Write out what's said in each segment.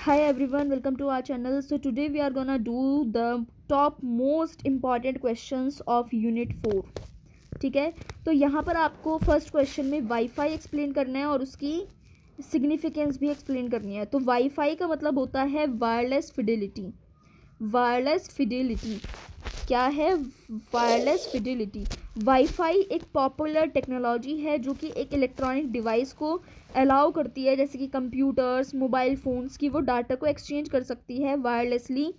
Hi everyone, welcome to our channel. So today we are gonna do the top most important questions of Unit 4. ठीक है, तो यहाँ पर आपको first question में वाईफाई एक्सप्लेन करना है और उसकी सिग्निफिकेंस भी एक्सप्लेन करनी है. तो वाईफाई का मतलब होता है वायरलेस फिडेलिटी. वायरलेस फिडेलिटी क्या है? Wireless Fidelity. वाईफाई एक पॉपुलर टेक्नोलॉजी है जो कि एक इलेक्ट्रॉनिक डिवाइस को अलाउ करती है, जैसे कि कंप्यूटर्स, मोबाइल फ़ोन्स की, वो डाटा को एक्सचेंज कर सकती है wirelessly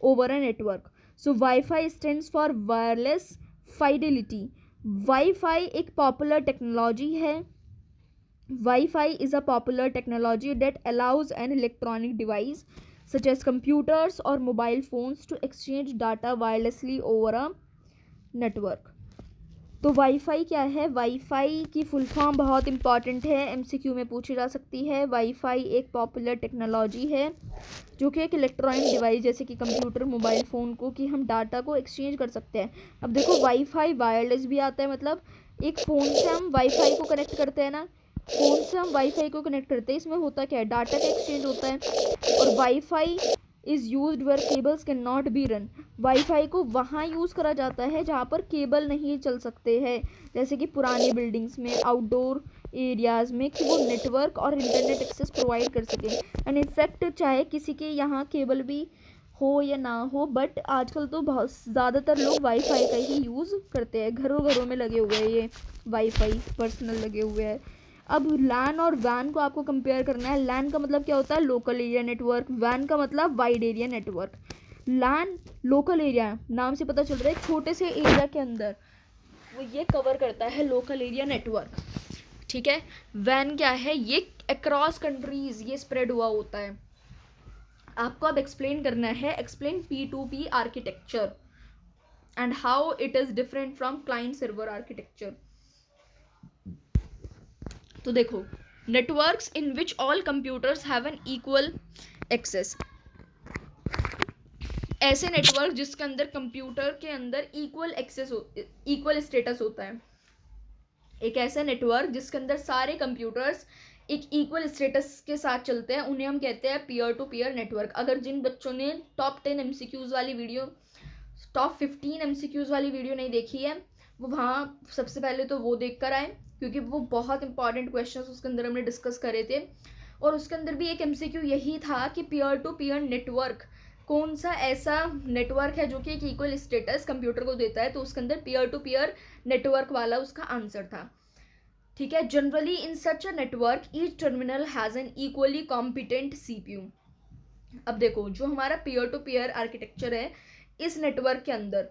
over a network. So wifi stands for wireless fidelity. Wifi एक पॉपुलर टेक्नोलॉजी है. Wifi is a popular technology that allows an electronic device such as computers or mobile phones to exchange data wirelessly over a network. तो wifi क्या है? Wifi की full form बहुत important है, MCQ में पूछी जा सकती है. वाईफाई एक पॉपुलर टेक्नोलॉजी है जो कि एक इलेक्ट्रॉनिक डिवाइस जैसे कि कंप्यूटर, मोबाइल फ़ोन को, कि हम डाटा को एक्सचेंज कर सकते हैं. अब देखो, वाईफाई वायरलेस भी आता है, मतलब एक फ़ोन से हम वाईफाई को कनेक्ट करते हैं ना, फ़ोन से हम वाईफाई को कनेक्ट करते हैं. इसमें होता क्या है? डाटा का एक्सचेंज होता है. और wifi is used where cables can not be run. Wifi को वहाँ यूज़ करा जाता है जहाँ पर केबल नहीं चल सकते हैं, जैसे कि पुरानी बिल्डिंग्स में, आउटडोर एरियाज़ में, कि वो नेटवर्क और इंटरनेट एक्सेस प्रोवाइड कर सकें. एंड इनफैक्ट चाहे किसी के यहाँ केबल भी हो या ना हो, बट आजकल तो बहुत ज़्यादातर लोग वाईफाई का ही यूज़ करते हैं. घरों घरों में लगे हुए हैं ये वाईफाई, पर्सनल लगे हुए हैं. अब लैन और वैन को आपको कंपेयर करना है. लैन का मतलब क्या होता है? Local area network. वैन का मतलब वाइड एरिया नेटवर्क. लैन लोकल एरिया, नाम से पता चल रहा है छोटे से एरिया के अंदर वो ये कवर करता है लोकल एरिया नेटवर्क. ठीक है. वैन क्या है? ये अक्रॉस कंट्रीज ये स्प्रेड हुआ होता है. आपको अब एक्सप्लेन करना है, explain P2P architecture and how it is different from client server architecture. तो देखो, networks in which all computers have an equal access. ऐसे नेटवर्क जिसके अंदर कंप्यूटर के अंदर इक्वल एक्सेस इक्वल स्टेटस होता है. एक ऐसा नेटवर्क जिसके अंदर सारे कंप्यूटर्स एक इक्वल स्टेटस के साथ चलते हैं, उन्हें हम कहते हैं पीयर टू पीयर नेटवर्क. अगर जिन बच्चों ने टॉप 10 MCQs वाली वीडियो, टॉप 15 MCQs वाली वीडियो नहीं देखी है, वो वहाँ सबसे पहले तो वो देख कर आए, क्योंकि वो बहुत इंपॉर्टेंट क्वेश्चन उसके अंदर हमने डिस्कस करे थे. और उसके अंदर भी एक MCQ यही था कि पीयर टू पीयर नेटवर्क कौन सा ऐसा नेटवर्क है जो कि एक इक्वल स्टेटस कंप्यूटर को देता है. तो उसके अंदर पीयर टू पीयर नेटवर्क वाला उसका आंसर था. ठीक है. Generally in such a network each terminal has an equally competent CPU. अब देखो, जो हमारा पीयर टू पीयर आर्किटेक्चर है, इस नेटवर्क के अंदर,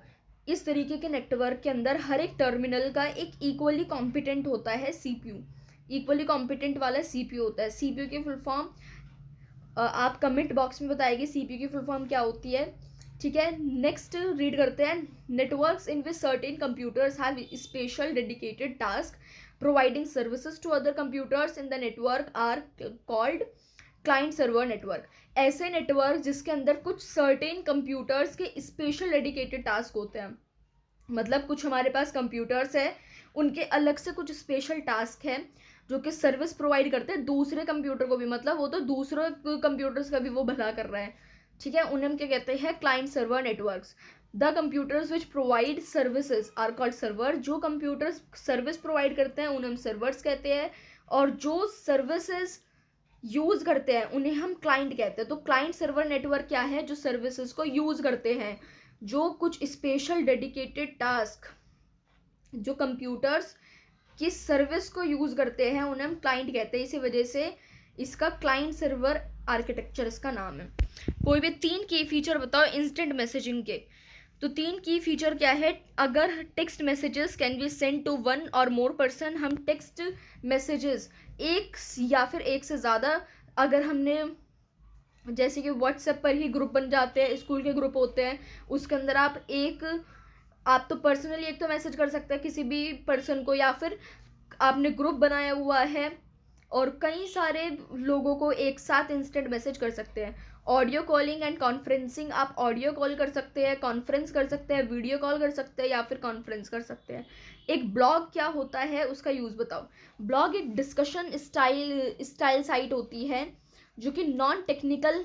इस तरीके के नेटवर्क के अंदर हर एक टर्मिनल का एक इक्वली कॉम्पिटेंट होता है CPU. इक्वली कॉम्पिटेंट वाला CPU होता है. CPU की फुल फॉर्म आप कमेंट बॉक्स में बताएगी CPU की फुल फॉर्म क्या होती है. ठीक है. नेक्स्ट रीड करते हैं. Networks in which certain computers have special dedicated task providing services to other computers in the network are called client server network. ऐसे नेटवर्क जिसके अंदर कुछ सर्टेन कंप्यूटर्स के स्पेशल डेडिकेटेड टास्क होते हैं, मतलब कुछ हमारे पास कंप्यूटर्स है, उनके अलग से कुछ स्पेशल टास्क है जो कि सर्विस प्रोवाइड करते हैं दूसरे कंप्यूटर को भी, मतलब वो तो दूसरे कंप्यूटर्स का भी वो भला कर रहा है. ठीक है. उन्हें हम क्या कहते हैं? Client server networks. The computers which provide services are called server. जो कंप्यूटर्स सर्विस प्रोवाइड करते हैं उन्हें हम सर्वर्स कहते हैं, और जो सर्विसेज यूज़ करते हैं उन्हें हम क्लाइंट कहते हैं. तो क्लाइंट सर्वर नेटवर्क क्या है? जो सर्विसेज को यूज़ करते हैं, जो कुछ स्पेशल डेडिकेटेड टास्क जो कंप्यूटर्स की सर्विस को यूज़ करते हैं, उन्हें हम क्लाइंट कहते हैं. इसी वजह से इसका क्लाइंट सर्वर आर्किटेक्चर इसका नाम है. कोई भी 3 की फीचर बताओ इंस्टेंट मैसेजिंग के. तो 3 की फीचर क्या है? अगर text messages can be send to 1 or more person, हम टेक्स्ट मैसेजेस एक या फिर एक से ज़्यादा, अगर हमने जैसे कि व्हाट्सएप पर ही ग्रुप बन जाते हैं, स्कूल के ग्रुप होते हैं, उसके अंदर आप तो पर्सनली एक तो मैसेज कर सकते हैं किसी भी पर्सन को, या फिर आपने ग्रुप बनाया हुआ है और कई सारे लोगों को एक साथ इंस्टेंट मैसेज कर सकते हैं. ऑडियो कॉलिंग एंड कॉन्फ्रेंसिंग, आप ऑडियो कॉल कर सकते हैं, कॉन्फ्रेंस कर सकते हैं, वीडियो कॉल कर सकते हैं, या फिर कॉन्फ्रेंस कर सकते हैं. एक ब्लॉग क्या होता है, उसका यूज़ बताओ. ब्लॉग एक डिस्कशन स्टाइल साइट होती है जो कि नॉन टेक्निकल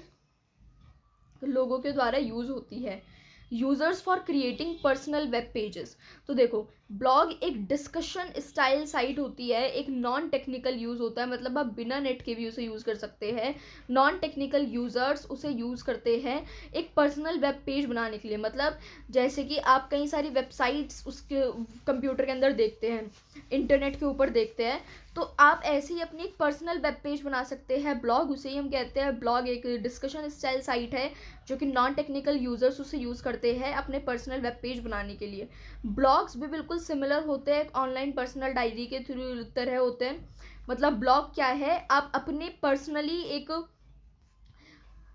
लोगों के द्वारा यूज़ होती है। Users for creating personal web pages. तो देखो, ब्लॉग एक डिस्कशन स्टाइल साइट होती है, एक नॉन टेक्निकल यूज़ होता है, मतलब आप बिना नेट के भी उसे यूज़ कर सकते हैं। नॉन टेक्निकल यूज़र्स उसे यूज़ करते हैं एक पर्सनल वेब पेज बनाने के लिए। मतलब जैसे कि आप कई सारी वेबसाइट्स उसके कंप्यूटर के अंदर देखते हैं, इंटरनेट के ऊपर देखते हैं, तो आप ऐसे ही अपनी एक पर्सनल वेब पेज बना सकते हैं। ब्लॉग उसे ही हम कहते हैं। ब्लॉग एक डिस्कशन स्टाइल साइट है जो कि नॉन टेक्निकल यूजर्स उसे यूज़ करते हैं अपने पर्सनल वेब पेज बनाने के लिए। ब्लॉग्स भी बिल्कुल सिमिलर होते हैं, एक ऑनलाइन पर्सनल डायरी के थ्रू तरह होते हैं। मतलब ब्लॉग क्या है, आप अपने पर्सनली एक,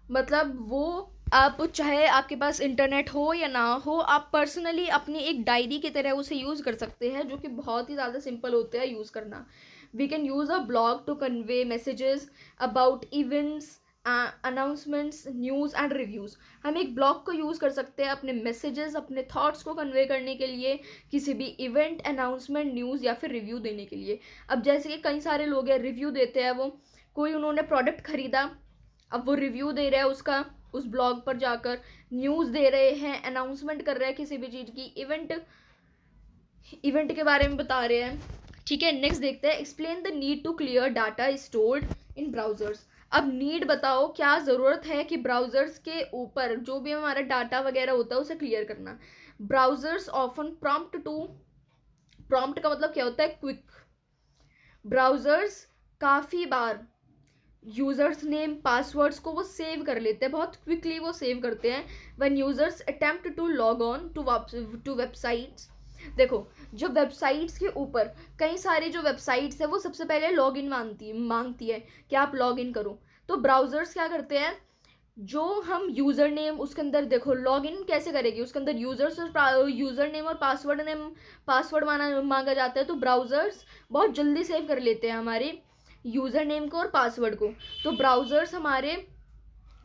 मतलब वो आप चाहे आपके पास इंटरनेट हो या ना हो, आप पर्सनली अपनी एक डायरी की तरह उसे यूज़ कर सकते हैं, जो कि बहुत ही ज़्यादा सिंपल होता है यूज़ करना। We can use a blog to convey messages about events, announcements, news and reviews. हम एक ब्लॉग को यूज़ कर सकते हैं अपने मैसेजेस, अपने थॉट्स को कन्वे करने के लिए, किसी भी इवेंट, अनाउंसमेंट, न्यूज़ या फिर रिव्यू देने के लिए। अब जैसे कि कई सारे लोग हैं, रिव्यू देते हैं, वो कोई उन्होंने प्रोडक्ट खरीदा, अब वो रिव्यू दे रहा है उसका उस ब्लॉग पर जाकर, न्यूज़ दे रहे हैं, अनाउंसमेंट कर रहे हैं किसी भी चीज़ की, इवेंट के बारे में बता रहे हैं। ठीक है, नेक्स्ट देखते हैं, explain the need to clear data stored in browsers. अब नीड बताओ, क्या ज़रूरत है कि ब्राउजर्स के ऊपर जो भी हमारा डाटा वगैरह होता है उसे क्लियर करना। ब्राउजर्स ऑफन प्रॉम्प्ट का मतलब क्या होता है, क्विक। ब्राउजर्स काफ़ी बार यूजर्स नेम, पासवर्ड्स को वो सेव कर लेते हैं, बहुत क्विकली वो सेव करते हैं। When users attempt to log on to websites. देखो, जो वेबसाइट्स के ऊपर कई सारी जो वेबसाइट्स है वो सबसे पहले लॉग इन मांगती है कि आप लॉग इन करो। तो ब्राउजर्स क्या करते हैं, जो हम यूज़र नेम उसके अंदर, देखो लॉग इन कैसे करेगी, उसके अंदर यूज़र नेम और पासवर्ड मांगा जाता है। तो ब्राउजर्स बहुत जल्दी सेव कर लेते हैं हमारे यूज़र नेम को और पासवर्ड को। तो ब्राउजर्स हमारे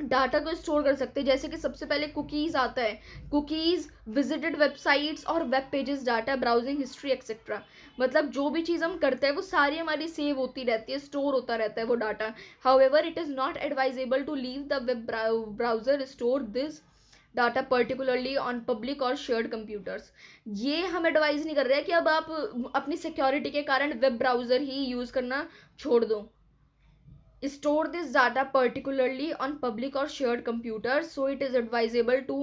डाटा को स्टोर कर सकते हैं, जैसे कि सबसे पहले कुकीज़ आता है, कुकीज़, विजिटेड वेबसाइट्स और web pages data, browsing history etcetera. मतलब जो भी चीज़ हम करते हैं वो सारी हमारी सेव होती रहती है, स्टोर होता रहता है वो data. However it is not advisable to leave the web browser store this data particularly on public or shared computers. ये हम एडवाइज नहीं कर रहे हैं कि अब आप अपनी सिक्योरिटी के कारण वेब ब्राउज़र ही यूज़ करना छोड़ दो। Store this data particularly on public or shared computers, so it is advisable to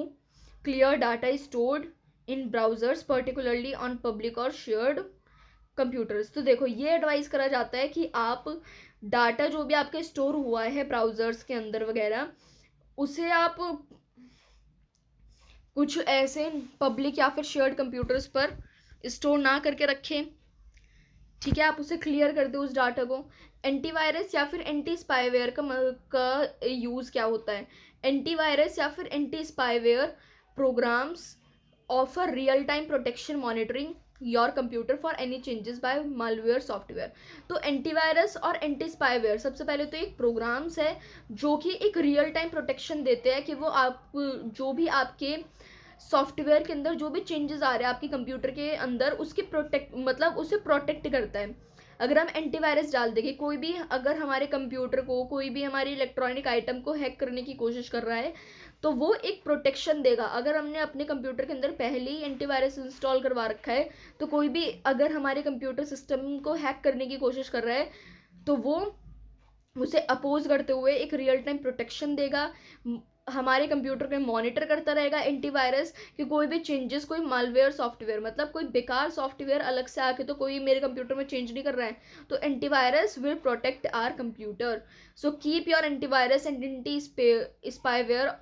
clear data stored in browsers particularly on public or shared computers। तो देखो, ये एडवाइस करा जाता है कि आप डाटा जो भी आपके स्टोर हुआ है ब्राउजर्स के अंदर वगैरह, उसे आप कुछ ऐसे पब्लिक या फिर शेयर्ड कंप्यूटर्स पर स्टोर ना करके रखें। ठीक है, आप उसे क्लियर कर दो उस डाटा को। एंटीवायरस या फिर एंटी स्पाईवेयर का यूज़ क्या होता है। एंटीवायरस या फिर anti spyware programs offer real time protection monitoring your computer for any changes by malware software. तो एंटीवायरस और एंटी स्पाईवेयर सबसे पहले तो एक प्रोग्राम्स है जो कि एक रियल टाइम प्रोटेक्शन देते हैं कि वो आप जो भी आपके सॉफ्टवेयर के अंदर जो भी चेंजेस आ रहे हैं आपके कंप्यूटर के अंदर, उसकी मतलब उसे प्रोटेक्ट करता है। अगर हम एंटीवायरस डाल देंगे, कोई भी अगर हमारे कंप्यूटर को, कोई भी हमारी इलेक्ट्रॉनिक आइटम को हैक करने की कोशिश कर रहा है, तो वो एक प्रोटेक्शन देगा। अगर हमने अपने कंप्यूटर के अंदर पहले ही एंटीवायरस इंस्टॉल करवा रखा है, तो कोई भी अगर हमारे कंप्यूटर सिस्टम को हैक करने की कोशिश कर रहा है, तो वो उसे अपोज करते हुए एक रियल टाइम प्रोटेक्शन देगा। हमारे कंप्यूटर को मॉनिटर करता रहेगा एंटीवायरस कि कोई भी चेंजेस, कोई मालवेयर सॉफ्टवेयर, मतलब कोई बेकार सॉफ्टवेयर अलग से आके तो कोई मेरे कंप्यूटर में चेंज नहीं कर रहा है। तो antivirus will protect our computer. So keep your antivirus and anti spyware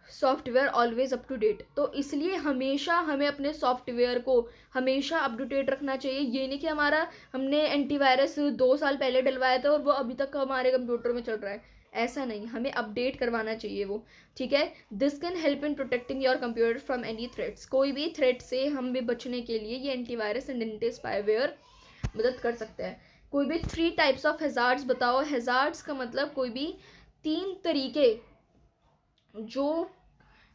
software always up to date. तो इसलिए हमेशा हमें अपने सॉफ्टवेयर को हमेशा अप टू डेट रखना चाहिए। ये नहीं कि हमने एंटीवायरस 2 साल पहले डलवाया था और वो अभी तक हमारे कंप्यूटर में चल रहा है, ऐसा नहीं, हमें अपडेट करवाना चाहिए वो। ठीक है, this can help in protecting your computer from any threats. कोई भी थ्रेट से हम भी बचने के लिए ये एंटीवायरस एंड एंटी स्पाईवेयर मदद कर सकते हैं। कोई भी 3 टाइप्स ऑफ हैजार्ड्स बताओ। हैजार्ड्स का मतलब कोई भी 3 तरीके जो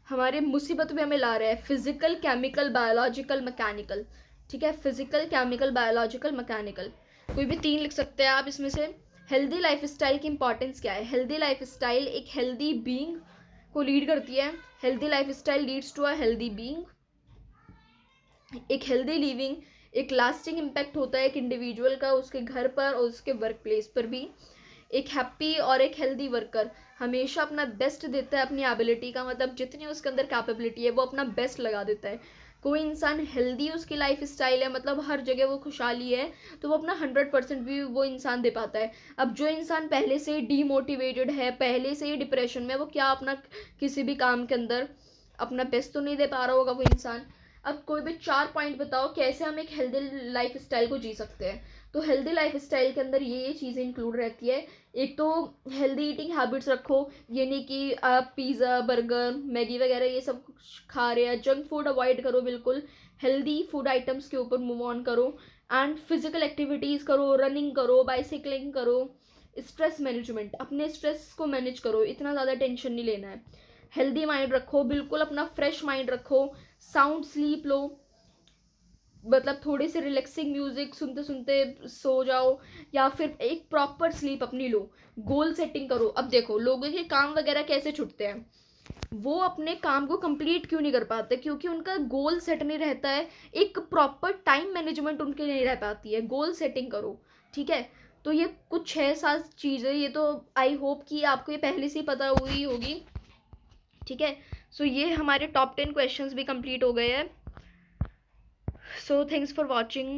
हमारे मुसीबत में हमें ला रहे हैं। Physical, chemical, biological, mechanical. ठीक है, फिजिकल, केमिकल, बायोलॉजिकल, मैकेनिकल, कोई भी 3 लिख सकते हैं आप इसमें से। हेल्दी लाइफस्टाइल की इंपॉर्टेंस क्या है? हेल्दी लाइफस्टाइल एक हेल्दी बीइंग को लीड करती है। Healthy lifestyle leads to a healthy being. एक हेल्दी लिविंग एक लास्टिंग इम्पैक्ट होता है एक इंडिविजुअल का, उसके घर पर और उसके वर्क प्लेस पर भी। एक हैप्पी और एक हेल्दी वर्कर हमेशा अपना बेस्ट देता है अपनी एबिलिटी का, मतलब जितनी उसके अंदर कैपेबिलिटी है वो अपना बेस्ट लगा देता है। कोई इंसान हेल्दी उसकी लाइफ स्टाइल है, मतलब हर जगह वो खुशहाली है, तो वो अपना 100% भी वो इंसान दे पाता है। अब जो इंसान पहले से ही डीमोटिवेटेड है, पहले से ही डिप्रेशन में, वो क्या अपना किसी भी काम के अंदर अपना बेस्ट तो नहीं दे पा रहा होगा वो इंसान। अब कोई भी 4 पॉइंट बताओ कैसे हम एक हेल्दी लाइफ स्टाइल को जी सकते हैं। तो हेल्दी लाइफ स्टाइल के अंदर ये चीज़ें इंक्लूड रहती है। एक तो हेल्दी ईटिंग हैबिट्स रखो, ये नहीं कि आप पिज़्ज़ा बर्गर मैगी वगैरह ये सब कुछ खा रहे हैं, जंक फूड अवॉइड करो बिल्कुल। हेल्दी फूड आइटम्स के ऊपर मूव ऑन करो एंड फिजिकल एक्टिविटीज़ करो, रनिंग करो, बाइसिकलिंग करो। स्ट्रेस मैनेजमेंट, अपने स्ट्रेस को मैनेज करो, इतना ज़्यादा टेंशन नहीं लेना है। हेल्दी माइंड रखो, बिल्कुल अपना फ्रेश माइंड रखो। साउंड स्लीप लो, मतलब थोड़ी सी रिलैक्सिंग म्यूजिक सुनते सुनते सो जाओ, या फिर एक प्रॉपर स्लीप अपनी लो। गोल सेटिंग करो। अब देखो लोगों के काम वगैरह कैसे छूटते हैं, वो अपने काम को कंप्लीट क्यों नहीं कर पाते? क्योंकि उनका गोल सेट नहीं रहता है, एक प्रॉपर टाइम मैनेजमेंट उनके नहीं रह पाती है। गोल सेटिंग करो, ठीक है। तो ये कुछ 6-7 चीज़ें, ये तो आई होप कि आपको ये पहले से ही पता हुई होगी, ठीक है। सो ये हमारे टॉप 10 क्वेश्चंस भी कंप्लीट हो गए हैं। So thanks for watching.